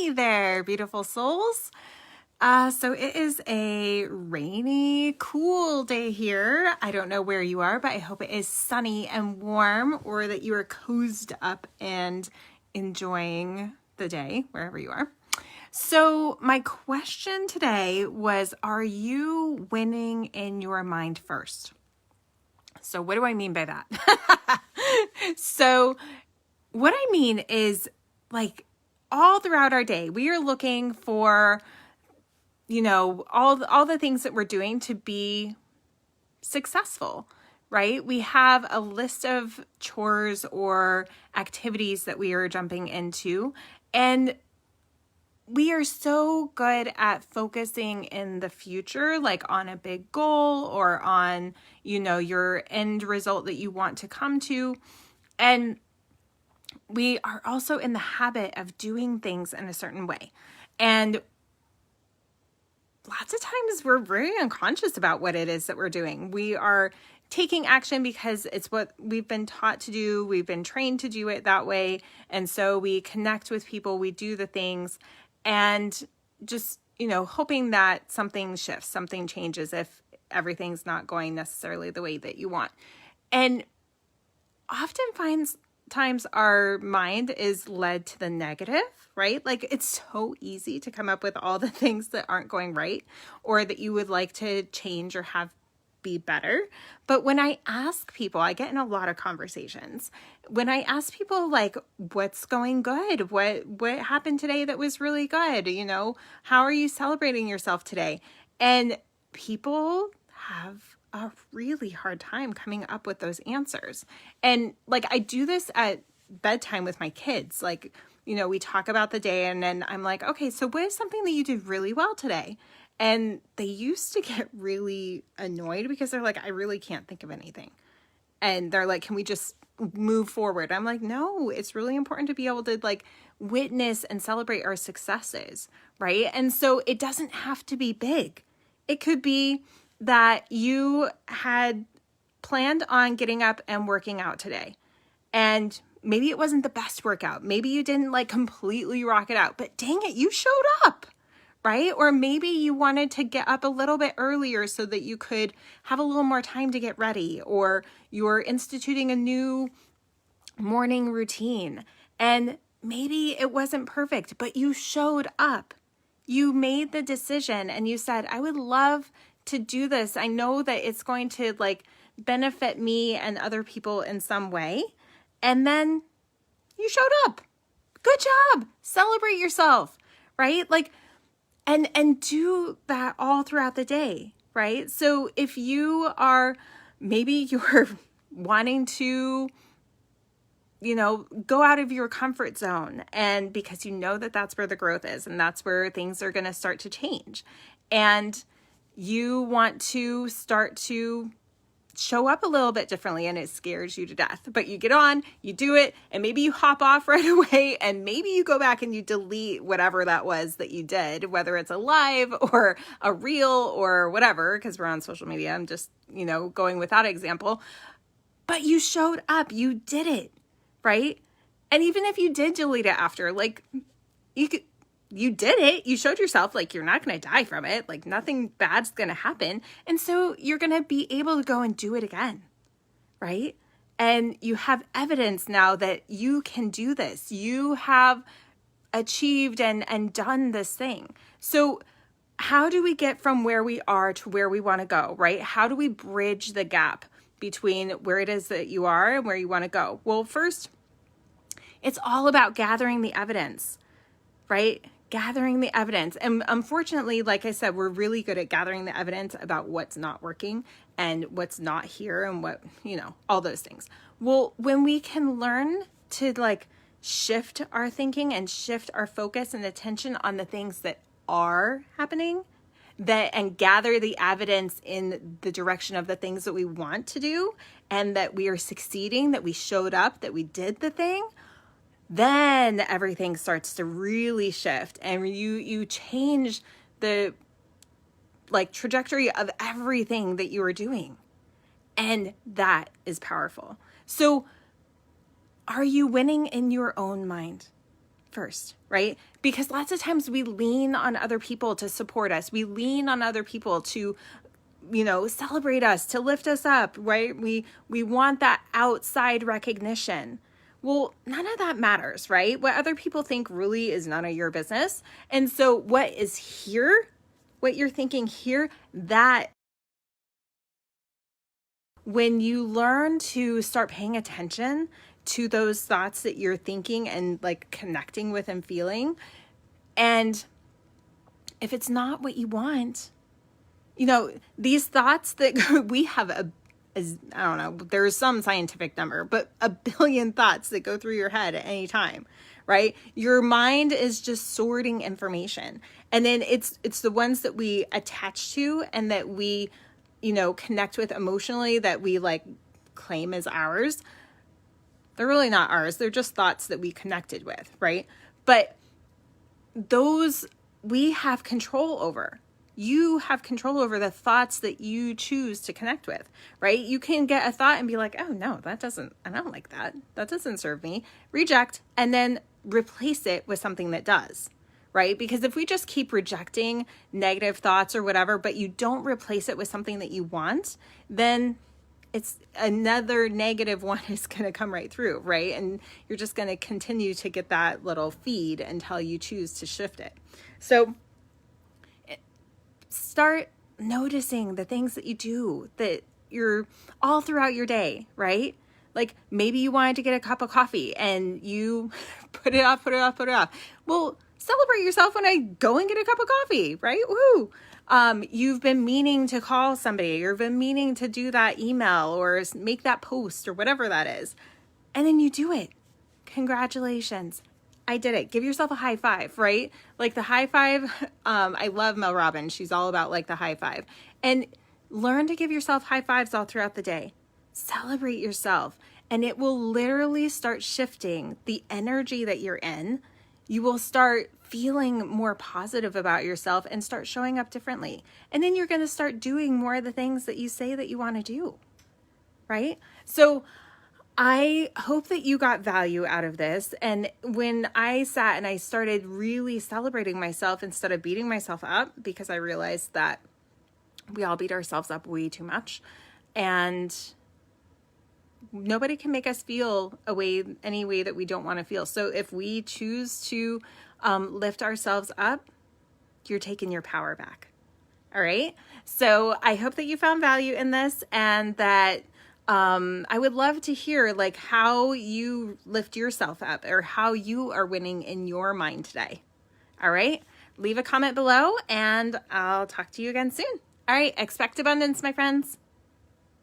Hey there, beautiful souls. So it is a rainy, cool day here. I don't know where you are, but I hope it is sunny and warm, or that you are cozied up and enjoying the day wherever you are. So my question today was, are you winning in your mind first? So what do I mean by that? So what I mean is, like, all throughout our day, we are looking for, all the things that we're doing to be successful, right? We have a list of chores or activities that we are jumping into, and we are so good at focusing in the future, like on a big goal or on, your end result that you want to come to. And we are also in the habit of doing things in a certain way. And lots of times we're very unconscious about what it is that we're doing. We are taking action because it's what we've been taught to do. We've been trained to do it that way. And so we connect with people, we do the things, and just, hoping that something shifts, something changes if everything's not going necessarily the way that you want. And times our mind is led to the negative, right? Like, it's so easy to come up with all the things that aren't going right or that you would like to change or have be better. But when I ask people, I get in a lot of conversations. When I ask people, like, what's going good? What happened today that was really good? How are you celebrating yourself today? And people have a really hard time coming up with those answers. And like, I do this at bedtime with my kids. Like, we talk about the day, and then I'm like, okay, so what is something that you did really well today? And they used to get really annoyed because they're like, I really can't think of anything. And they're like, can we just move forward? I'm like, no, it's really important to be able to, like, witness and celebrate our successes, right? And so it doesn't have to be big. It could be that you had planned on getting up and working out today, and maybe it wasn't the best workout. Maybe you didn't, like, completely rock it out, but dang it, you showed up, right? Or maybe you wanted to get up a little bit earlier so that you could have a little more time to get ready, or you're instituting a new morning routine, and maybe it wasn't perfect, but you showed up. You made the decision and you said, I would love to do this. I know that it's going to, like, benefit me and other people in some way. And then you showed up. Good job. Celebrate yourself, right? Like, and do that all throughout the day, right? So if you are, maybe you're wanting to, go out of your comfort zone, and because that that's where the growth is, and that's where things are going to start to change. And you want to start to show up a little bit differently, and it scares you to death, but you get on, you do it, and maybe you hop off right away, and maybe you go back and you delete whatever that was that you did, whether it's a live or a reel or whatever, because we're on social media. I'm just, going with that example. But you showed up, you did it, right? And even if you did delete it after, like, you did it. You showed yourself, like, you're not going to die from it. Like, nothing bad's going to happen. And so you're going to be able to go and do it again, right? And you have evidence now that you can do this. You have achieved and done this thing. So how do we get from where we are to where we want to go, right? How do we bridge the gap between where it is that you are and where you want to go? Well, first, it's all about gathering the evidence, right? Gathering the evidence. And unfortunately, like I said, we're really good at gathering the evidence about what's not working and what's not here and what, all those things. Well, when we can learn to, like, shift our thinking and shift our focus and attention on the things that are happening, and gather the evidence in the direction of the things that we want to do, and that we are succeeding, that we showed up, that we did the thing, then everything starts to really shift, and you change the, like, trajectory of everything that you are doing. And that is powerful. So are you winning in your own mind first, right? Because lots of times we lean on other people to support us. We lean on other people to, celebrate us, to lift us up, right? We want that outside recognition. Well, none of that matters, right? What other people think really is none of your business. And so what is here, what you're thinking here, that when you learn to start paying attention to those thoughts that you're thinking and like connecting with and feeling, and if it's not what you want, these thoughts that we have I don't know, there's some scientific number, but 1 billion thoughts that go through your head at any time, right? Your mind is just sorting information. And then it's the ones that we attach to and that we, connect with emotionally, that we like claim as ours. They're really not ours. They're just thoughts that we connected with, right? But those we have control over. You have control over the thoughts that you choose to connect with, right? You can get a thought and be like, oh no, I don't like that. That doesn't serve me. Reject, and then replace it with something that does, right? Because if we just keep rejecting negative thoughts or whatever, but you don't replace it with something that you want, then it's another negative one is going to come right through, right? And you're just going to continue to get that little feed until you choose to shift it. So start noticing the things that you do, that you're all throughout your day, right? Like maybe you wanted to get a cup of coffee and you put it off. Well, celebrate yourself when I go and get a cup of coffee, right? Woo! You've been meaning to call somebody, or you've been meaning to do that email or make that post or whatever that is. And then you do it. Congratulations. I did it. Give yourself a high five, right? Like the high five. I love Mel Robbins. She's all about like the high five. And learn to give yourself high fives all throughout the day. Celebrate yourself. And it will literally start shifting the energy that you're in. You will start feeling more positive about yourself and start showing up differently. And then you're going to start doing more of the things that you say that you want to do, right? So I hope that you got value out of this. And when I sat and I started really celebrating myself instead of beating myself up, because I realized that we all beat ourselves up way too much, and nobody can make us feel any way that we don't want to feel. So if we choose to lift ourselves up, you're taking your power back. All right. So I hope that you found value in this, and that I would love to hear like how you lift yourself up or how you are winning in your mind today. All right. Leave a comment below and I'll talk to you again soon. All right. Expect abundance, my friends.